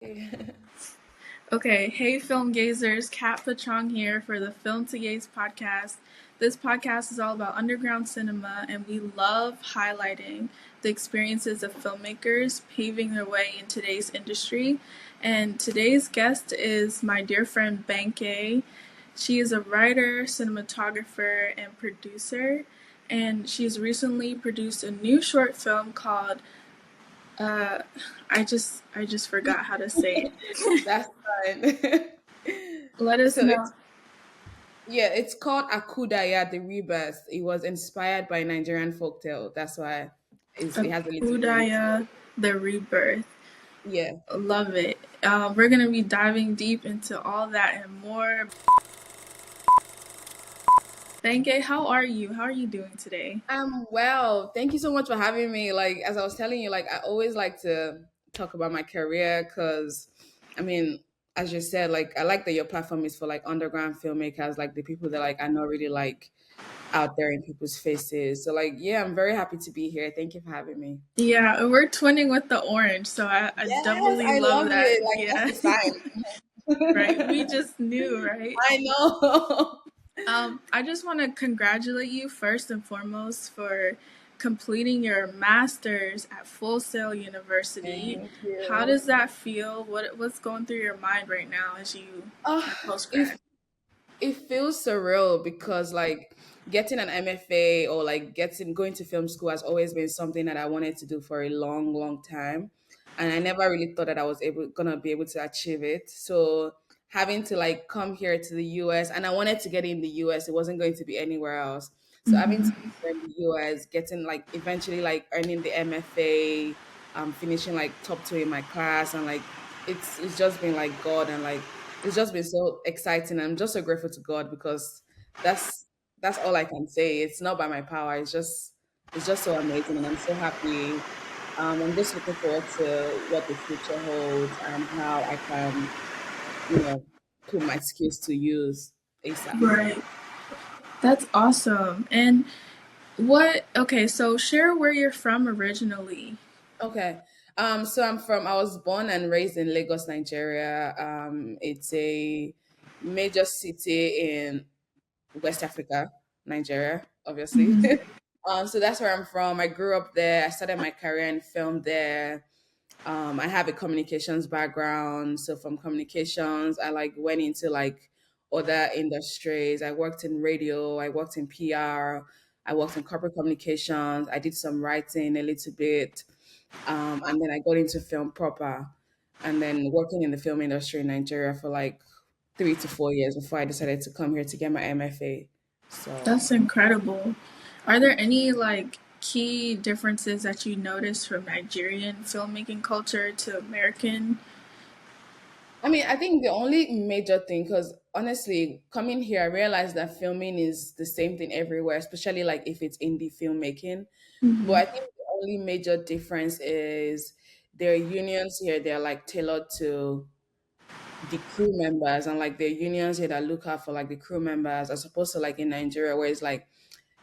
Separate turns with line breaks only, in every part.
Okay, hey film gazers, Kat Pachong here for the Film to Gaze podcast. This podcast is all about underground cinema, and we love highlighting the experiences of filmmakers paving their way in today's industry. And today's guest is my dear friend Banke. She is a writer, cinematographer, and producer, and she's recently produced a new short film called uh, I just forgot how to say it.
That's fine.
Let us
So
know.
it's called ÀKÚDÀÁYà, the Rebirth. It was inspired by Nigerian folktale. That's why it has a little link.
ÀKÚDÀÁYA, the Rebirth.
Yeah,
Love it. We're going to be diving deep into all that and more. Banke, how are you? How are you doing today?
I'm well. Thank you so much for having me. Like as I was telling you, like I always like to talk about my career because, I mean, as you said, like I like that your platform is for like underground filmmakers, like the people that like are not really like out there in people's faces. So like, yeah, I'm very happy to be here. Thank you for having me.
Yeah, we're twinning with the orange, so I
Yes,
doubly
I
love
love
that.
it. Like
Yeah,
that's the
right. We
sign.
just knew, right?
I know.
I just want to congratulate you first and foremost for completing your master's at Full Sail University.
Thank
How
you.
does that feel? What's going through your mind right now as you
Uh,
are post
it
grad?
it feels surreal because like getting an MFA or like getting going to film school has always been something that I wanted to do for a long, long time, and I never really thought that I was able gonna be able to achieve it. So having to like come here to the US, and I wanted to get in the US, it wasn't going to be anywhere else. So having to be here in the US, getting like eventually like earning the MFA, finishing like top two in my class, and like it's just been like God, and like it's just been so exciting. I'm just so grateful to God because that's that's all I can say. It's not by my power. It's just so amazing, and I'm so happy. I'm just looking forward to what the future holds and how I can, you know, put my skills to use ASAP.
Right. That's awesome. And okay, so share where you're from originally.
Okay. So I was born and raised in Lagos, Nigeria. It's a major city in West Africa, Nigeria, obviously. So that's where I'm from. I grew up there. I started my career in film there. I have a communications background. So from communications, I like went into like other industries. I worked in radio, I worked in PR, I worked in corporate communications. I did some writing a little bit. And then I got into film proper and then working in the film industry in Nigeria for like 3 to 4 years before I decided to come here to get my MFA. So
That's incredible. Are there any like key differences that you notice from Nigerian filmmaking culture to American?
I mean, I think the only major thing, because honestly, coming here, I realized that filming is the same thing everywhere, especially like if it's indie filmmaking. But I think the only major difference is their unions here, they're like tailored to the crew members, and like their unions here that look out for like the crew members as opposed to like in Nigeria where it's like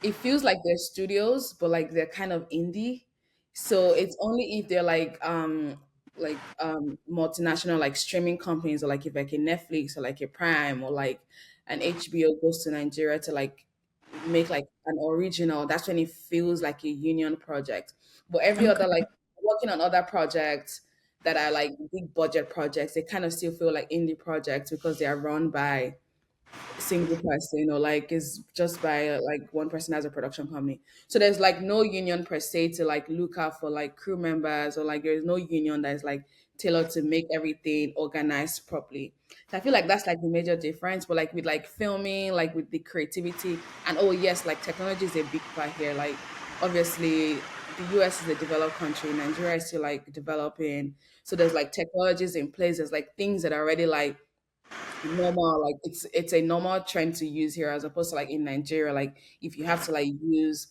it feels like they're studios, but like they're kind of indie. So it's only if they're like multinational like streaming companies, or like if like a Netflix or like a Prime or like an HBO goes to Nigeria to like make like an original, that's when it feels like a union project. But every other
Okay.
like working on other projects that are like big budget projects, they kind of still feel like indie projects because they are run by single person, or like is just by like one person as a production company. So there's like no union per se to like look out for like crew members, or like there's no union that is like tailored to make everything organized properly. So I feel like that's like the major difference. But like with like filming, like with the creativity, and oh yes, like technology is a big part here. Like obviously the US is a developed country, Nigeria is still like developing. So there's like technologies in place, there's like things that are already like normal, like it's a normal trend to use here as opposed to like in Nigeria, like if you have to like use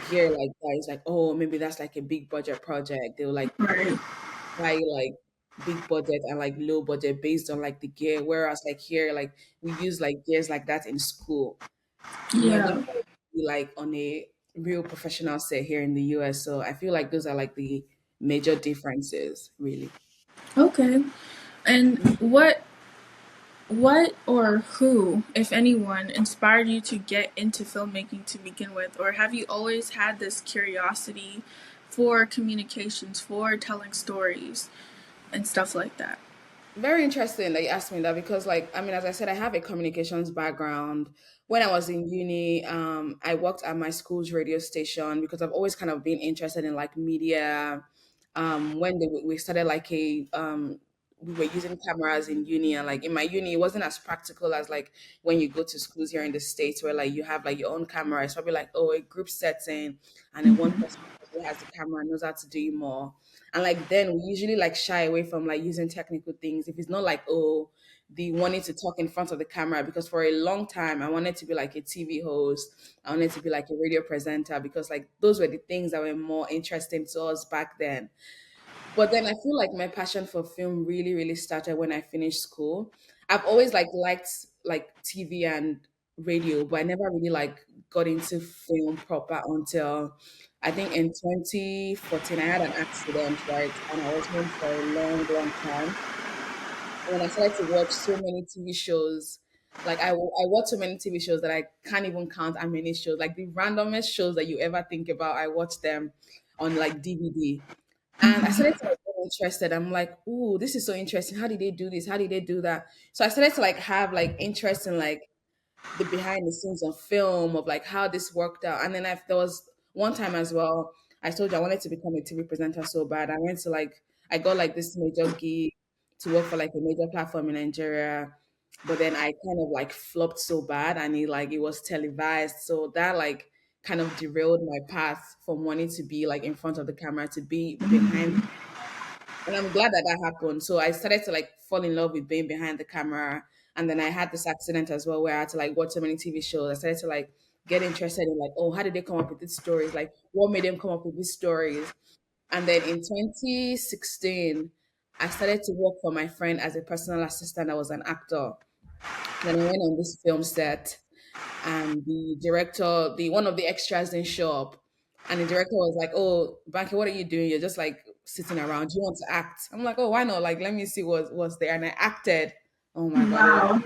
gear like that, it's like, oh, maybe that's like a big budget project, they'll like
Right.
buy like big budget and like low budget based on like the gear, whereas like here like we use like gears like that in school. You're not
Yeah.
gonna be like on a real professional set here in the US. So I feel like those are like the major differences really.
Okay. And what or who, if anyone, inspired you to get into filmmaking to begin with? Or have you always had this curiosity for communications, for telling stories and stuff like that?
Very interesting that you asked me that because, like, I mean, as I said, I have a communications background. When I was in uni, I worked at my school's radio station because I've always kind of been interested in like media. We started like we were using cameras in uni, and like in my uni, it wasn't as practical as like when you go to schools here in the States where like you have like your own camera. It's probably like, oh, a group setting, and then one person who has the camera knows how to do it more. And like then we usually like shy away from like using technical things if it's not like, oh, the wanting to talk in front of the camera, because for a long time I wanted to be like a TV host. I wanted to be like a radio presenter because like those were the things that were more interesting to us back then. But then I feel like my passion for film really, really started when I finished school. I've always like liked like TV and radio, but I never really like got into film proper until I think in 2014 I had an accident, right? And I was home for a long, long time. And then I started to watch so many TV shows. Like I watch so many TV shows that I can't even count how many shows. Like the randomest shows that you ever think about, I watch them on like DVD. And I started to like get interested. I'm like, ooh, this is so interesting. How did they do this? How did they do that? So I started to like have like interest in like the behind the scenes of film of like how this worked out. And then there was one time as well, I told you I wanted to become a TV presenter so bad. I got like this major gig to work for like a major platform in Nigeria. But then I kind of like flopped so bad, and it was televised. So that like kind of derailed my path from wanting to be like in front of the camera to be behind. And I'm glad that that happened. So I started to like fall in love with being behind the camera. And then I had this accident as well where I had to like watch so many TV shows. I started to like get interested in like, oh, how did they come up with these stories? Like, what made them come up with these stories? And then in 2016, I started to work for my friend as a personal assistant. I was an actor. Then I went on this film set, and the director, the one of the extras didn't show up. And the director was like, "Oh, Banke, what are you doing? You're just like sitting around. Do you want to act?" I'm like, "Oh, why not? Like, let me see what was there." And I acted. Oh my god,
Wow.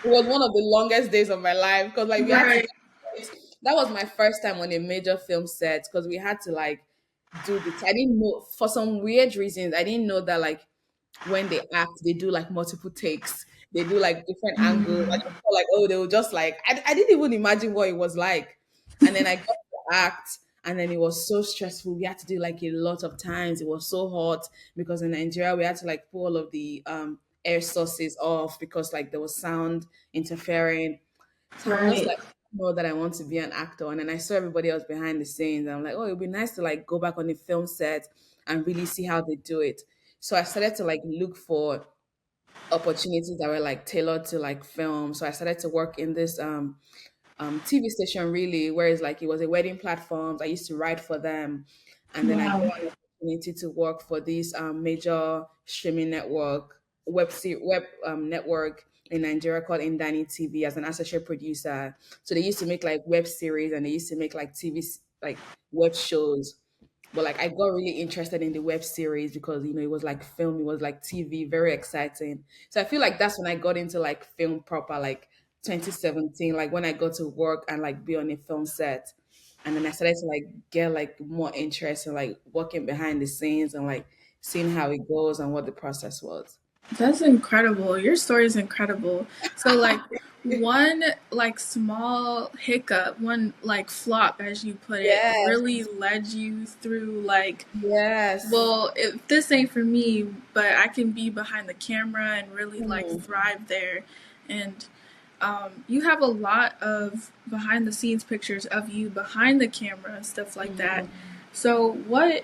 it was one of the longest days of my life because like we had to.
Right.
That was my first time on a major film set because we had to like do the. I didn't know, for some weird reasons. I didn't know that like when they act, they do like multiple takes. They do like different angles. I just felt like, oh, they were just like, I didn't even imagine what it was like. And then I got to act, and then it was so stressful. We had to do like a lot of times. It was so hot because in Nigeria, we had to like pull all of the air sources off because like there was sound interfering. So I'm just
Right.
like, know that I want to be an actor. And then I saw everybody else behind the scenes. And I'm like, oh, it'd be nice to like go back on the film set and really see how they do it. So I started to like look for opportunities that were like tailored to like film. So I started to work in this TV station really, whereas like it was a wedding platforms. I used to write for them, and then I got
Wow.
an opportunity to work for this major streaming web network in Nigeria called Indani TV as an associate producer. So they used to make like web series, and they used to make like like web shows. But like I got really interested in the web series because it was like film, it was like TV, very exciting. So I feel like that's when I got into like film proper, like 2017, like when I got to work and like be on a film set. And then I started to like get like more interest in like working behind the scenes and like seeing how it goes and what the process was.
That's incredible. Your story is incredible. So like one like small hiccup, one like flop as you put it,
Yes,
really led you through like,
yes.
well, if this ain't for me, but I can be behind the camera and really like
Hmm.
thrive there. And you have a lot of behind the scenes pictures of you behind the camera, stuff like that.
Hmm.
So, what,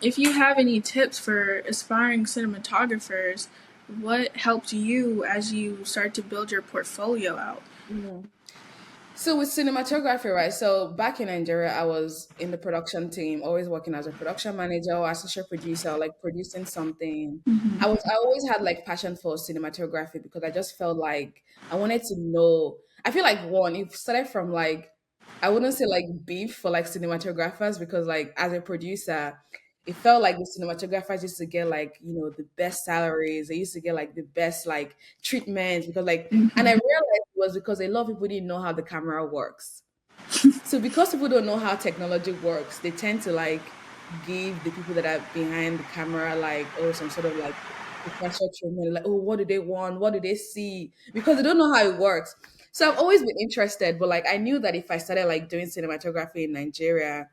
if you have any tips for aspiring cinematographers, what helped you as you start to build your portfolio out?
Hmm. So with cinematography, right? So back in Nigeria, I was in the production team, always working as a production manager or associate producer, like producing something. I always had like passion for cinematography because I just felt like I wanted to know. I feel like one, it started from like I wouldn't say like beef for like cinematographers because like as a producer, it felt like the cinematographers used to get like, the best salaries. They used to get like the best like treatments because like, and I
Hmm.
realized it was because a lot of people didn't know how the camera works. So because people don't know how technology works, they tend to like give the people that are behind the camera like, oh, some sort of like professional treatment, like, oh, what do they want? What do they see? Because they don't know how it works. So I've always been interested, but like I knew that if I started like doing cinematography in Nigeria,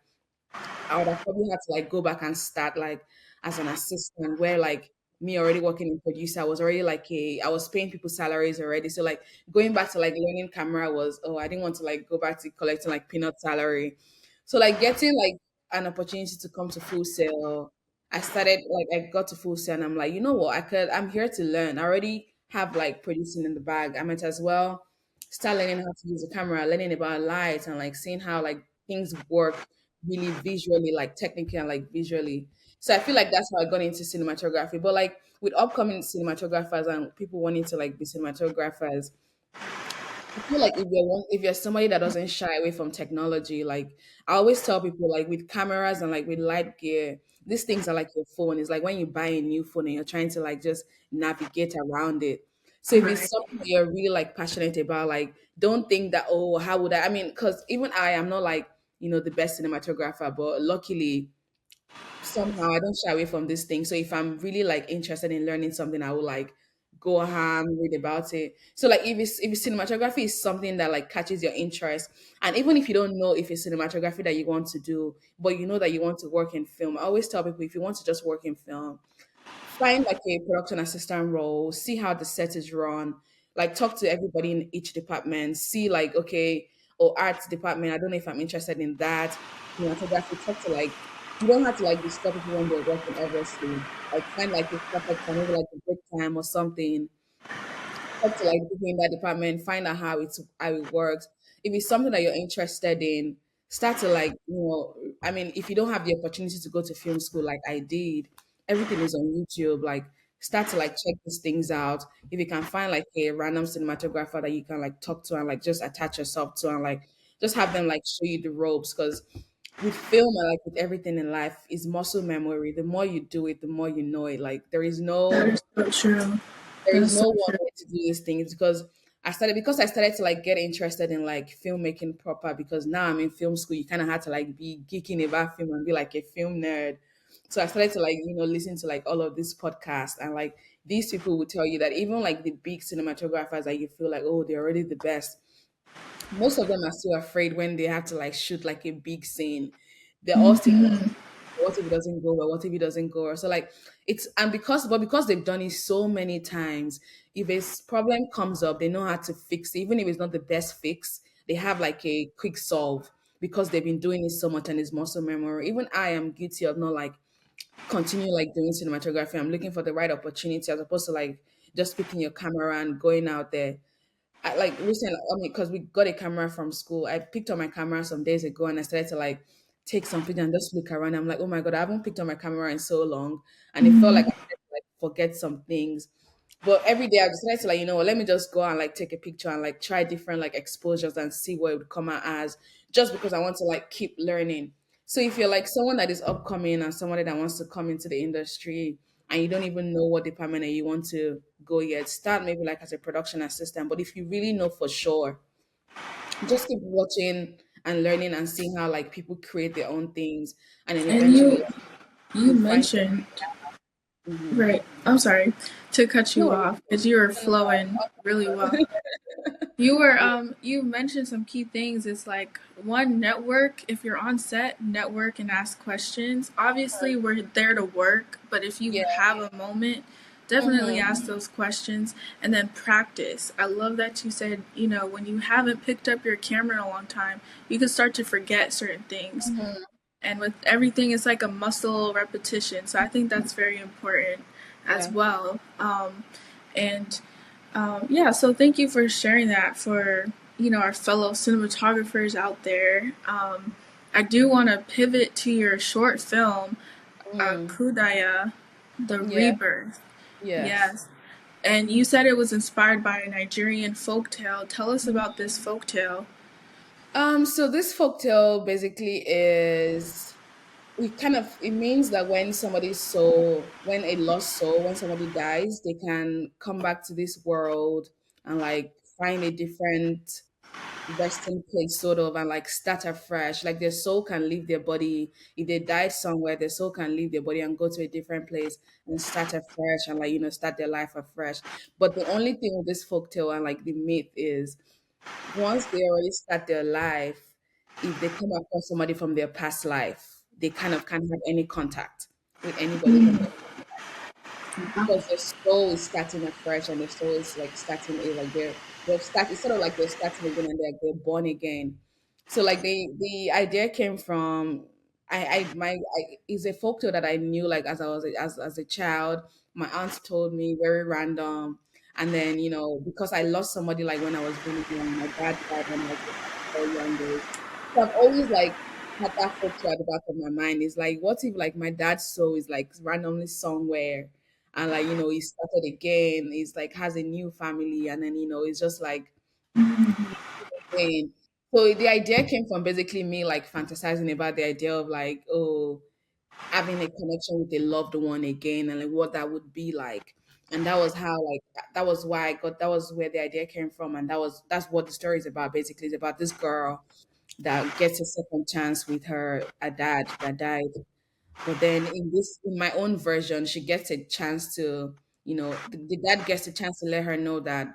I would have probably had to like go back and start like as an assistant where like me already working in producer, I was already like I was paying people salaries already. So like going back to like learning camera was, oh, I didn't want to like go back to collecting like peanut salary. So like getting like an opportunity to come to Full Sail, I started like I got to Full Sail and I'm like, you know what, I'm here to learn. I already have like producing in the bag. I might as well start learning how to use the camera, learning about lights and like seeing how like things work really visually, like technically and like visually. So I feel like that's how I got into cinematography. But like with upcoming cinematographers and people wanting to like be cinematographers, I feel like if you're somebody that doesn't shy away from technology, like I always tell people, like with cameras and like with light gear, these things are like your phone. It's like when you buy a new phone and you're trying to like just navigate around it. So if it's
Right.
something that you're really like passionate about, like don't think that, oh, how would I mean, because even I am not like, the best cinematographer, but luckily somehow I don't shy away from this thing. So if I'm really like interested in learning something, I will like go ham, read about it. So like if it's cinematography is something that like catches your interest, and even if you don't know if it's cinematography that you want to do, but you know that you want to work in film, I always tell people if you want to just work in film, find like a production assistant role, see how the set is run, like talk to everybody in each department, see like, okay, or arts department, I don't know if I'm interested in that. Cinematography, talk to like, you don't have to like disturb people when they're working, obviously. Like find like a perfect time, maybe like a break time or something, talk to like people in that department, find out how it works. If it's something that you're interested in, start to like, I mean, if you don't have the opportunity to go to film school like I did, everything is on YouTube. Like start to like check these things out. If you can find like a random cinematographer that you can like talk to and like just attach yourself to and like just have them like show you the ropes because with film and like with everything in life is muscle memory. The more you do it, the more you know it. Like
That is so true.
there
That
is
is so
no one
true.
way to do these things because I started to like get interested in like filmmaking proper because now I'm in film school. You kind of had to like be geeking about film and be like a film nerd. So I started to like listen to like all of these podcasts and like these people would tell you that even like the big cinematographers that you feel like, oh, they're already the best, most of them are still afraid when they have to like shoot like a big scene. They're all still like,
Hmm.
what if it doesn't go well? What if it doesn't go well? So like it's and because they've done it so many times, if a problem comes up, they know how to fix it. Even if it's not the best fix, they have like a quick solve because they've been doing it so much and it's muscle memory. Even I am guilty of not like continue like doing cinematography. I'm looking for the right opportunity as opposed to like just picking your camera and going out there. I, like recently, I mean, because we got a camera from school, I picked up my camera some days ago and I started to like take some pictures and just look around. I'm like, oh my god, I haven't picked up my camera in so long, and it felt like I had to like forget some things. But every day I decided to like, let me just go and like take a picture and like try different like exposures and see what it would come out as, just because I want to like keep learning. So if you're like someone that is upcoming and somebody that wants to come into the industry and you don't even know what department that you want to go yet, start maybe like as a production assistant. But if you really know for sure, just keep watching and learning and seeing how like people create their own things, and then
And
eventually
you
you find.
mentioned,
Mhm.
right? I'm sorry to cut you
No,
off because you were flowing really well. You mentioned some key things. It's like one, network. If you're on set, network and ask questions. Obviously we're there to work, but if you
yeah,
have a moment, definitely
hmm,
ask those questions and then practice. I love that you said, when you haven't picked up your camera in a long time, you can start to forget certain things.
hmm,
And with everything, it's like a muscle repetition. So I think that's very important as
yeah.
well. And yeah, so thank you for sharing that for our fellow cinematographers out there. I do want to pivot to your short film,
Mm,
ÀKÚDÀÁYà, The
yeah,
Rebirth.
yes.
Yes, and you said it was inspired by a Nigerian folktale. Tell us about this folktale.
So this folktale basically is it means that when somebody's soul, when a lost soul, when somebody dies, they can come back to this world and like find a different resting place sort of, and like start afresh. Like their soul can leave their body. If they died somewhere, their soul can leave their body and go to a different place and start afresh, and like, start their life afresh. But the only thing with this folktale and like the myth is, once they already start their life, if they come across somebody from their past life, they kind of can't have any contact with anybody from their, because their soul is starting afresh, and their soul is like starting like they've started, it's sort of like they're starting again, and they're born again. So like the idea came from, it's a folktale that I knew like as I was as a child. My aunt told me, very random. And then, because I lost somebody like when I was really young, my dad died when I was a very young age. So I've always like had that folklore at the back of my mind. Is like, what if like my dad's soul is like randomly somewhere, and like, he started again, he's like has a new family, and then, it's just like insane. So the idea came from basically me like fantasizing about the idea of like, oh, having a connection with a loved one again, and like what that would be like. And that was how like that was why I got that was where the idea came from. And that's what the story is about. Basically, it's about this girl that gets a second chance with her a dad that died. But then in my own version, she gets a chance to, the dad gets a chance to let her know that,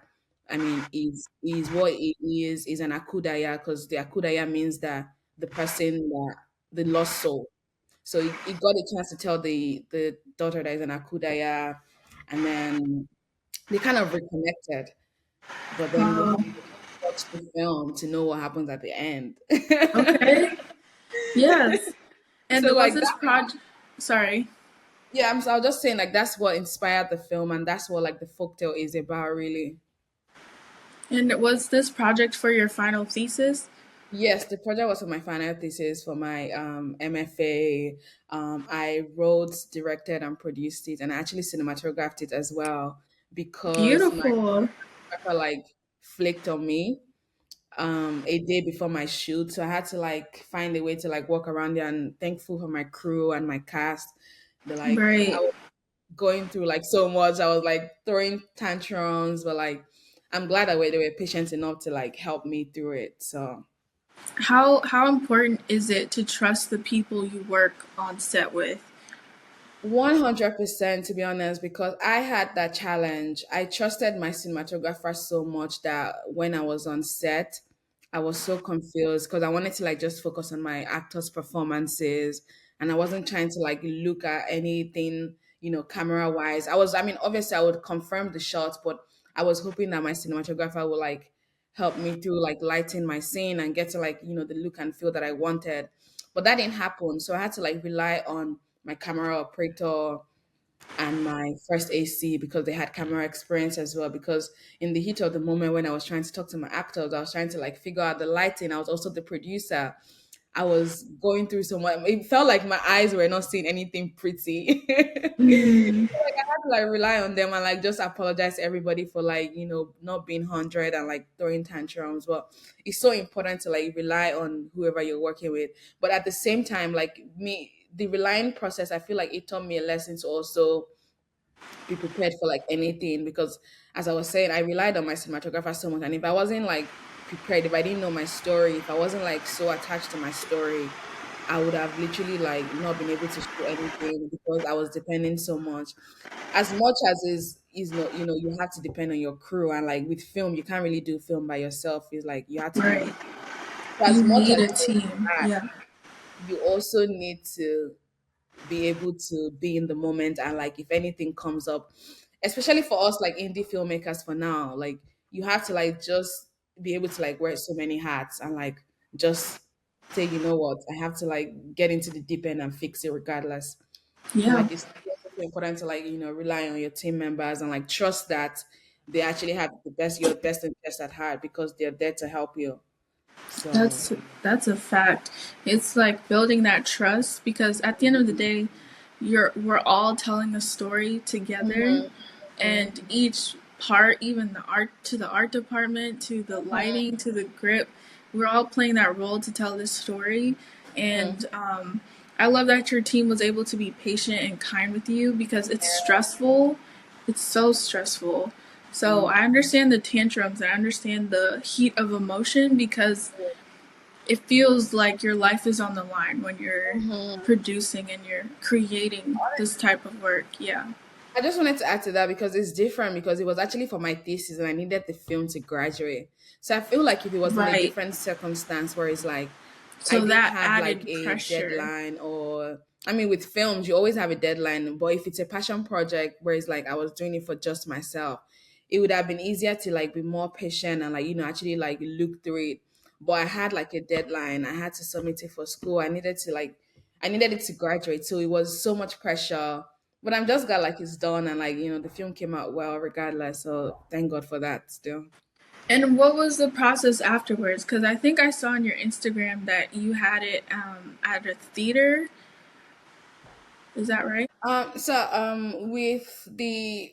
I mean, is what it is an akudaya, because the akudaya means that the person that the lost soul. So he got a chance to tell the daughter that is an akudaya, and then they kind of reconnected. But then you
Wow.
have to watch the film to know what happens at the end.
Okay. Yes. And
So
was
like
this
that,
project? Sorry.
yeah. I was just saying like that's what inspired the film, and that's what like the folktale is about, really.
And was this project for your final thesis?
Yes, the project was for my final thesis for my MFA. I wrote, directed, and produced it, and I actually cinematographed it as well, because my
Beautiful.
photographer like flaked on me a day before my shoot, so I had to like find a way to like walk around there, and thankful for my crew and my cast. They like, I
Right.
was going through like so much. I was like throwing tantrums, but like I'm glad that they were patient enough to like help me through it. So
How important is it to trust the people you work on set with?
100%, to be honest, because I had that challenge. I trusted my cinematographer so much that when I was on set, I was so confused because I wanted to like just focus on my actors' performances, and I wasn't trying to like look at anything, camera wise. I mean, obviously I would confirm the shots, but I was hoping that my cinematographer would like help me through like lighting my scene and get to like, the look and feel that I wanted. But that didn't happen. So I had to like rely on my camera operator and my first AC, because they had camera experience as well. Because in the heat of the moment when I was trying to talk to my actors, I was trying to like figure out the lighting. I was also the producer. I was going through so much. It felt like my eyes were not seeing anything pretty.
Mm,
Like I had to like rely on them and like just apologize to everybody for like, not being 100 and like throwing tantrums. Well, it's so important to like rely on whoever you're working with. But at the same time, like me, the relying process, I feel like it taught me a lesson to also be prepared for like anything, because as I was saying, I relied on my cinematographer so much. And if I wasn't like prepared, if I didn't know my story, if I wasn't like so attached to my story, I would have literally like not been able to shoot anything because I was depending so much. As much as is not, you have to depend on your crew, and like with film, you can't really do film by yourself. It's like you have to do,
right.
so as
You
much
need
as
a team.
that,
Yeah.
you also need to be able to be in the moment, and like if anything comes up, especially for us like indie filmmakers for now, like you have to like just be able to like wear so many hats, and like just say, you know what, I have to like get into the deep end and fix it regardless. And
Yeah.
like it's also important to like, rely on your team members and like trust that they actually have your best interest at heart, because they're there to help you. So
That's that's a fact. It's like building that trust because at the end of the day, we're all telling a story together,
mhm,
and each part, even the art department to the
mhm,
lighting to the grip, we're all playing that role to tell this story.
mhm,
And I love that your team was able to be patient and kind with you because it's stressful. It's so stressful. So I
Mhm.
understand the tantrums. I understand the heat of emotion because it feels like your life is on the line when you're
Mhm.
producing and you're creating this type of work. Yeah.
I just wanted to add to that because it's different because it was actually for my thesis and I needed the film to graduate. So I feel like if it was in a
Right.
different circumstance where it's like I
So
didn't
that
have like
added
a
pressure.
deadline, or I mean with films you always have a deadline, but if it's a passion project where it's like I was doing it for just myself, it would have been easier to like be more patient and like actually like look through it. But I had like a deadline. I had to submit it for school. I needed it to graduate. So it was so much pressure, but I'm just glad like it's done and like the film came out well regardless. So thank God for that still.
And what was the process afterwards? Because I think I saw on your Instagram that you had it at a theater. Is that right?
With the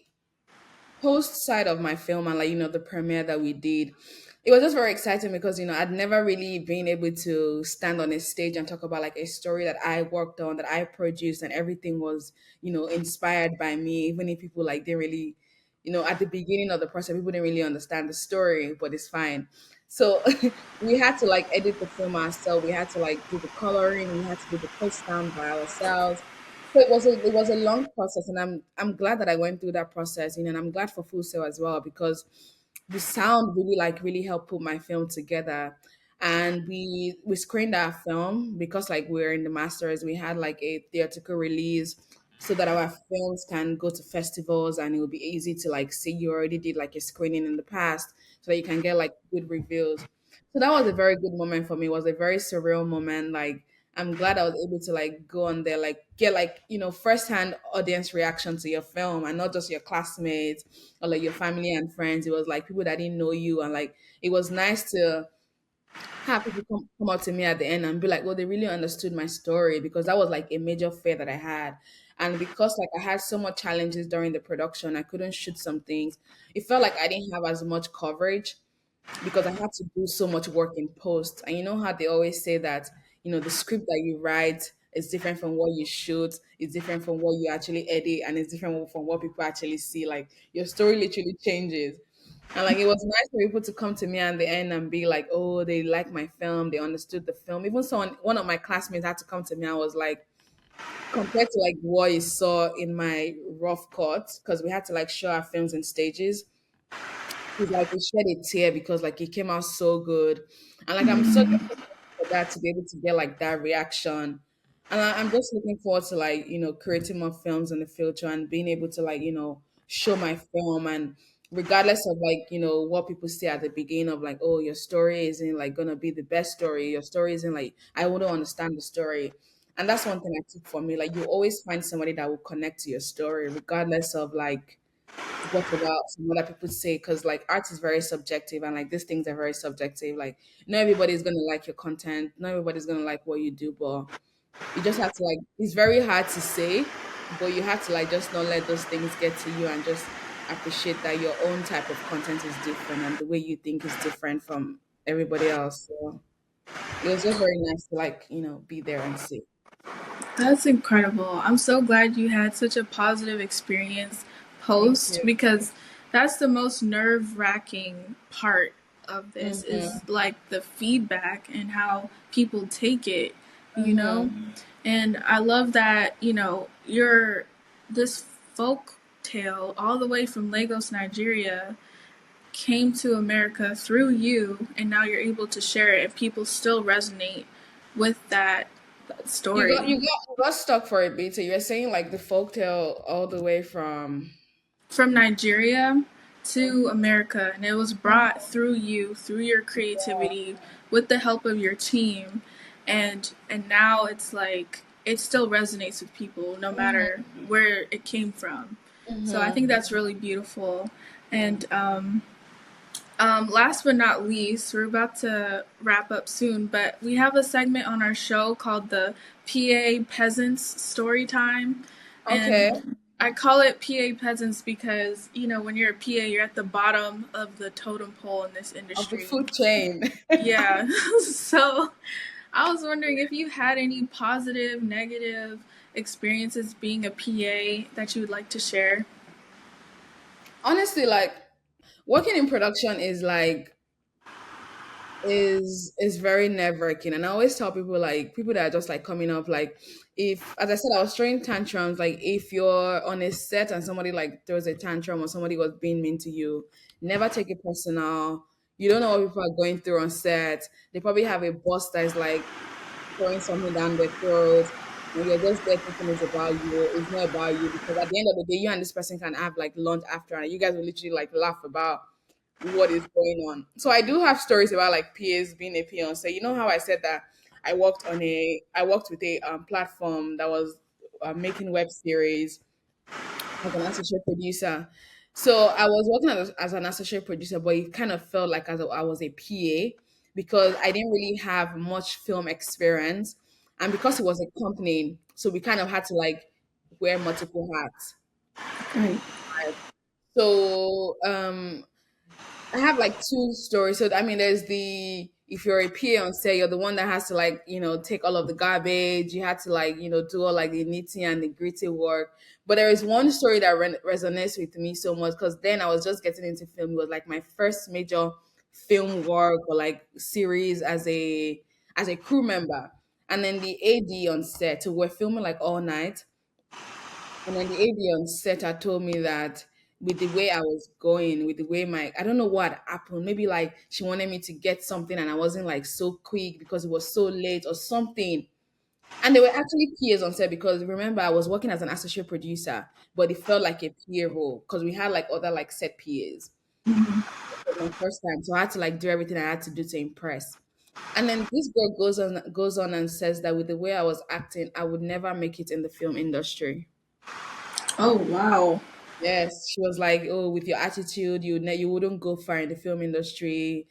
post side of my film and like the premiere that we did, it was just very exciting because I'd never really been able to stand on a stage and talk about like a story that I worked on, that I produced, and everything was inspired by me, even if people like didn't really at the beginning of the process people didn't really understand the story, but it's fine. So we had to like edit the film ourselves, we had to like do the coloring, we had to do the post sound by ourselves. So it was a long process, and I'm glad that I went through that process, and I'm glad for Full Sail as well because the sound really helped put my film together. And we screened our film because like we're in the masters, we had like a theatrical release so that our films can go to festivals and it will be easy to like see you already did like a screening in the past so that you can get like good reviews. So that was a very good moment for me. It was a very surreal moment. Like I'm glad I was able to like go on there, like get like, firsthand audience reaction to your film and not just your classmates or like your family and friends. It was like people that didn't know you. And like, it was nice to have people come up to me at the end and be like, well, they really understood my story because that was like a major fear that I had. And because like I had so much challenges during the production, I couldn't shoot some things. It felt like I didn't have as much coverage because I had to do so much work in post. And you know how they always say that, the script that you write is different from what you shoot, it's different from what you actually edit, and it's different from what people actually see. Like your story literally changes. And like it was nice for people to come to me at the end and be like, oh, they like my film, they understood the film. Even one of my classmates had to come to me and was like, compared to like what you saw in my rough cut, because we had to like show our films in stages, he's like he shed a tear because like it came out so good, and like I'm so grateful for that to be able to get like that reaction, and I'm just looking forward to like creating more films in the future and being able to like show my film, and regardless of like what people say at the beginning of like, oh, your story isn't like gonna be the best story, your story isn't like, I wouldn't understand the story. And that's one thing I took for me, like you always find somebody that will connect to your story regardless of like what about some other people say, because like art is very subjective and like these things are very subjective. Like not everybody's gonna like your content, not everybody's gonna like what you do, but you just have to like, it's very hard to say, but you have to like just not let those things get to you and just appreciate that your own type of content is different and the way you think is different from everybody else. So it was just very nice to like be there and see.
That's incredible. I'm so glad you had such a positive experience
Thank
post
you.
because that's the most nerve wracking part of this is
Mm-hmm.
like the feedback and how people take it, you know?
Mm-hmm.
And I love that, you're this folk tale all the way from Lagos, Nigeria came to America through you and now you're able to share it and people still resonate with that
You got
story.
you got stuck for a bit. So you're saying like the folktale all the way from.
From Nigeria to America, and it was brought through you, through your creativity, with the help of your team, and now it's like it still resonates with people no matter
Mhm,
where it came from. So I think
mhm.
that's really beautiful. And last but not least, we're about to wrap up soon, but we have a segment on our show called the PA Peasants Story Time.
Okay,
And I call it PA Peasants because, when you're a PA, you're at the bottom of the totem pole in this
of the
industry.
food chain.
Yeah. So I was wondering if you had any positive, negative experiences being a PA that you would like to share.
Honestly, like working in production is very nerve wracking. And I always tell people, like people that are just like coming up, like if, as I said, I was throwing tantrums, like if you're on a set and somebody like throws a tantrum or somebody was being mean to you, never take it personal. You don't know what people are going through on set. They probably have a boss that is like throwing something down their throat, and you're just there thinking it's about you. It's not about you, because at the end of the day, you and this person can have like lunch after, and you guys will literally like laugh about what is going on. So I do have stories about like PAs being a PA on set. You know how I said that I worked with a platform that was making web series as an associate producer. So I was working as an associate producer, but it kind of felt like I was a PA because I didn't really have much film experience, and because it was a company, so we kind of had to like wear multiple hats.
Right.
So I have like two stories. So I mean, there's the if you're a PA on set, you're the one that has to like take all of the garbage. You had to like do all like the nitty and the gritty work. But there is one story that resonates with me so much because then I was just getting into film. It was like my first major film work or like series as a crew member, and then the AD on set. So we're filming like all night. And then the AD on set had told me that with the way I was going, with the way I don't know what happened. Maybe like she wanted me to get something and I wasn't like so quick because it was so late or something. And they were actually peers on set because remember, I was working as an associate producer, but it felt like a peer role because we had like other like set peers. It was my first time. So I had to like do everything I had to do to impress. And then this girl goes on and says that with the way I was acting, I would never make it in the film industry.
Oh, wow.
Yes, she was like, "Oh, with your attitude, you wouldn't go far in the film industry."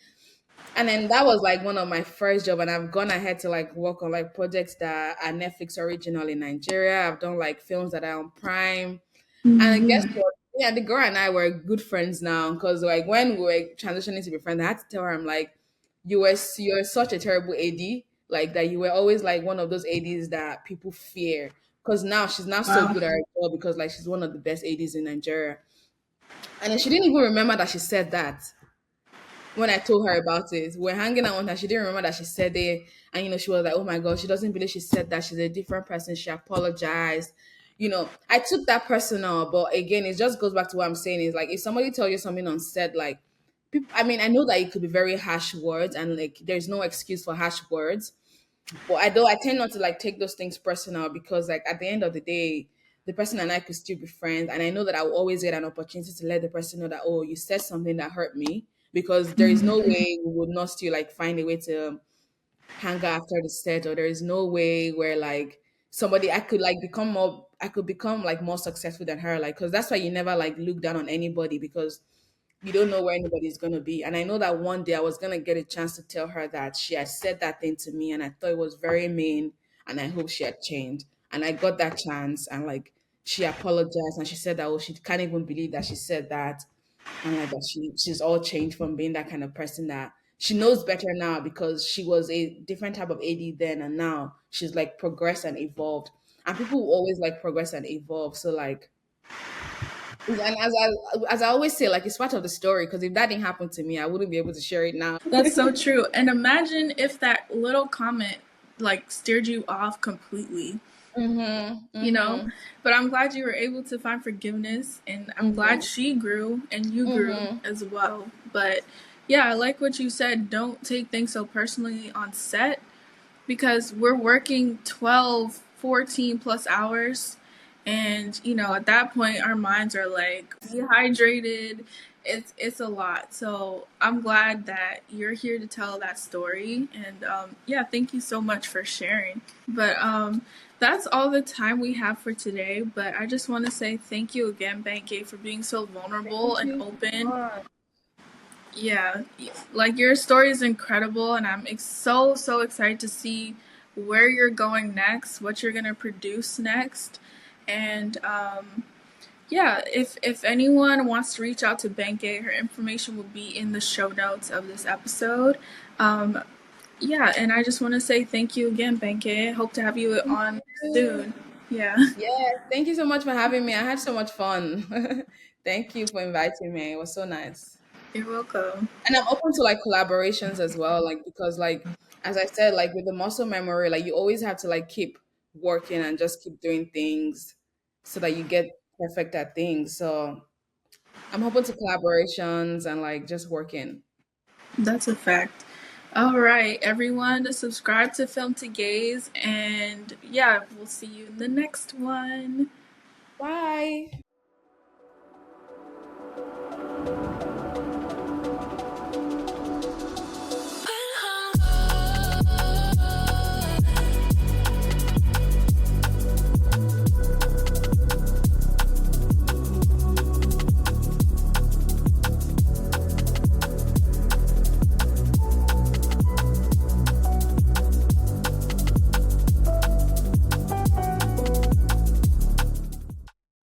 And then that was like one of my first job, and I've gone ahead to like work on like projects that are Netflix original in Nigeria. I've done like films that are on Prime, and I guess
Hmm.
what? Yeah, the girl and I were good friends now because like when we were transitioning to be friends, I had to tell her, I'm like, you're such a terrible AD, like that you were always like one of those ADs that people fear. Because now she's now so
Wow.
good at her job because like she's one of the best ADs in Nigeria. And then she didn't even remember that she said that when I told her about it. We're hanging out one time. She didn't remember that she said it. And, she was like, oh my God, she doesn't believe she said that. She's a different person. She apologized. I took that personal. But again, it just goes back to what I'm saying is like, if somebody tells you something on set, like, I mean, I know that it could be very harsh words and like there's no excuse for harsh words. But I tend not to like take those things personal because like at the end of the day, the person and I could still be friends. And I know that I will always get an opportunity to let the person know that, oh, you said something that hurt me. Because there is no way we would not still like find a way to hang out after the set, or there is no way where like somebody I could become like more successful than her. Like, because that's why you never like look down on anybody because you don't know where anybody's gonna be. And I know that one day I was gonna get a chance to tell her that she had said that thing to me and I thought it was very mean and I hope she had changed. And I got that chance and like she apologized and she said that, oh, she can't even believe that she said that, and like that she's all changed from being that kind of person that she knows better now because she was a different type of AD then and now she's like progressed and evolved. And people will always like progress and evolve. So like, and as I always say, like it's part of the story because if that didn't happen to me, I wouldn't be able to share it now.
That's so true. And imagine if that little comment like steered you off completely,
Mhm.
you know?
Mhm.
But I'm glad you were able to find forgiveness and I'm glad
Mhm.
she grew and you grew
Mhm.
as well. But yeah, I like what you said. Don't take things so personally on set because we're working 12, 14 plus hours. And, at that point, our minds are like dehydrated. It's a lot. So I'm glad that you're here to tell that story. And yeah, thank you so much for sharing. But that's all the time we have for today. But I just want to say thank you again, Banke, for being so vulnerable
Thank
and
you so
open.
much.
Yeah, like your story is incredible, and I'm so excited to see where you're going next, what you're gonna produce next, and yeah, if anyone wants to reach out to Banke, her information will be in the show notes of this episode. Um, Yeah, and I just want to say thank you again, Banke. Hope to have you
Thank
on
you.
soon. Yeah,
Yeah, thank you so much for having me. I had so much fun. Thank you for inviting me. It was so nice.
you're welcome.
And I'm open to like collaborations as well, like because like as I said, like with the muscle memory, like you always have to like keep working and just keep doing things so that you get perfect at things. So I'm open to collaborations and like just working.
That's a fact. All right, everyone, subscribe to Film to Gaze, and yeah, we'll see you in the next one.
Bye.